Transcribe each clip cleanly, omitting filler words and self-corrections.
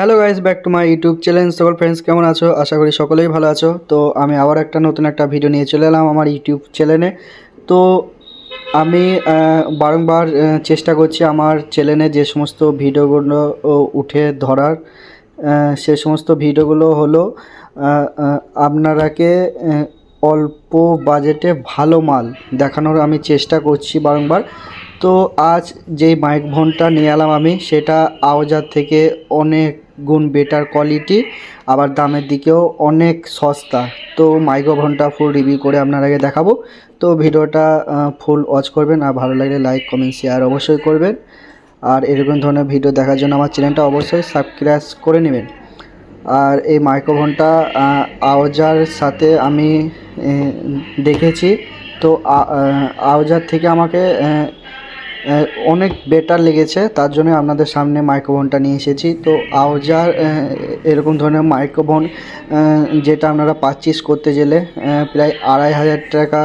Hello guys, back to my YouTube channel. সকল friends কেমন আছো? আশা করি সকলেই ভালো আছো। তো আমি আবার একটা নতুন ভিডিও নিয়ে চলে এলাম আমার ইউটিউব চ্যানেলে। তো আমি বারংবার চেষ্টা করছি আমার চ্যানেলে যে সমস্ত ভিডিওগুলো উঠে ধরার, সে সমস্ত ভিডিওগুলো হলো আপনারাকে অল্প বাজেটে ভালো মাল দেখানোর আমি চেষ্টা করছি বারংবার। তো আজ যেই মাইক্রোফোনটা নিয়ে এলাম আমি, সেটা আওজার থেকে অনেক গুণ বেটার কোয়ালিটি, আবার দামের দিকেও অনেক সস্তা। তো মাইক্রোফোনটা ফুল রিভিউ করে আপনারাকে দেখাবো। তো ভিডিওটা ফুল ওয়াচ করবেন, আর ভালো লাগলে লাইক কমেন্ট শেয়ার অবশ্যই করবেন। আর এরকম ধরনের ভিডিও দেখার জন্য আমার চ্যানেলটা অবশ্যই সাবস্ক্রাইব করে নেবেন। আর এই মাইক্রোফোনটা আওজার সাথে আমি দেখেছি। তো আওজার থেকে আমাকে অনেক বেটার লেগেছে, তার জন্য আপনাদের সামনে মাইক্রোফোনটা নিয়ে এসেছি। তো আওজার এরকম ধরনের মাইক্রোফোন যেটা আপনারা পারচেজ করতে গেলে প্রায় 2500 টাকা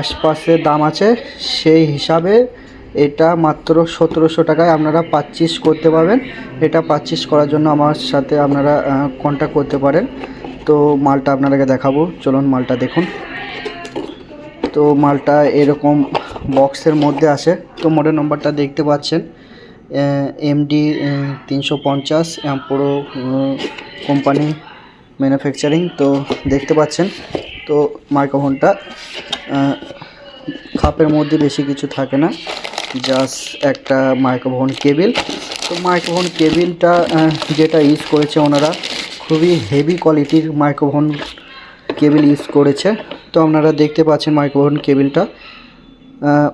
আশপাশে দাম আছে, সেই হিসাবে এটা মাত্র 1700 টাকায় আপনারা পারচেজ করতে পারবেন। এটা পারচেজ করার জন্য আমার সাথে আপনারা কন্ট্যাক্ট করতে পারেন। তো মালটা আপনাদেরকে দেখাবো, চলুন মালটা দেখুন। তো মালটা এরকম বক্সের মধ্যে আসে। তো মডেল নম্বরটা দেখতে পাচ্ছেন, MD 350 অ্যাম্পোরো কোম্পানি ম্যানুফ্যাকচারিং। তো দেখতে পাচ্ছেন। তো মাইক্রোফোনটা খাপের মধ্যে বেশি কিছু থাকে না, জাস্ট একটা মাইক্রোফোন কেবিল। তো মাইক্রোফোন কেবিলটা যেটা ইউজ করেছে ওনারা, খুবই হেভি কোয়ালিটির মাইক্রোফোন কেবিল ইউজ করেছে। তো আপনারা দেখতে পাচ্ছেন মাইক্রোফোন কেবিলটা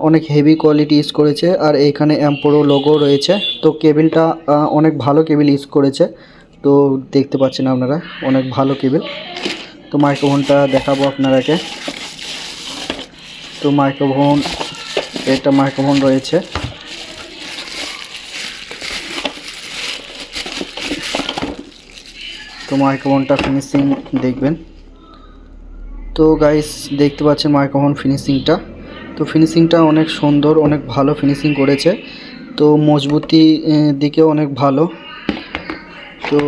অনেক হেভি কোয়ালিটি ইউজ করেছে, আর এইখানে অ্যাম্পোরো লোগো রয়েছে। তো কেবিলটা অনেক ভালো কেবিল ইউজ করেছে। তো দেখতে পাচ্ছেন আপনারা, অনেক ভালো কেবিল। তো মাইক্রোফোনটা দেখাবো আপনারাকে। তো মাইক্রোফোন, একটা মাইক্রোফোন রয়েছে। তো মাইক্রোফোনটা ফিনিশিং দেখবেন। তো গাইস দেখতে পাচ্ছেন মাইক্রোফোন ফিনিশিংটা। তো ফিনিশিংটা অনেক সুন্দর, অনেক ভালো ফিনিশিং করেছে। তো মজবুতি দিকেও অনেক ভালো। তো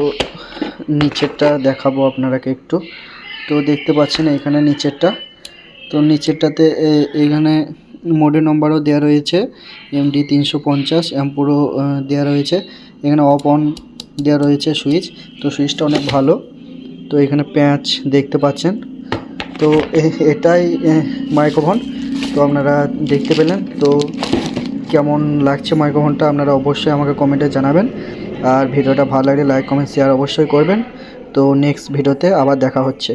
নিচেরটা দেখাবো আপনারাকে একটু। তো দেখতে পাচ্ছেন এখানে নিচেরটা। তো নিচেরটাতে এখানে মডেল নম্বরও দেওয়া রয়েছে, MD 350 অ্যাম্পোরো দেওয়া রয়েছে। এখানে অফ অন দেওয়া রয়েছে সুইচ। তো সুইচটা অনেক ভালো। তো এখানে প্যাচ দেখতে পাচ্ছেন। তো এটাই মাইক্রোফোন। তো আপনারা দেখতে পেলেন। তো কেমন লাগছে মাইক্রোফোনটা আপনারা অবশ্যই আমাকে কমেন্টে জানাবেন। আর ভিডিওটা ভালো লাগলে লাইক কমেন্ট শেয়ার অবশ্যই করবেন। তো নেক্সট ভিডিওতে আবার দেখা হচ্ছে।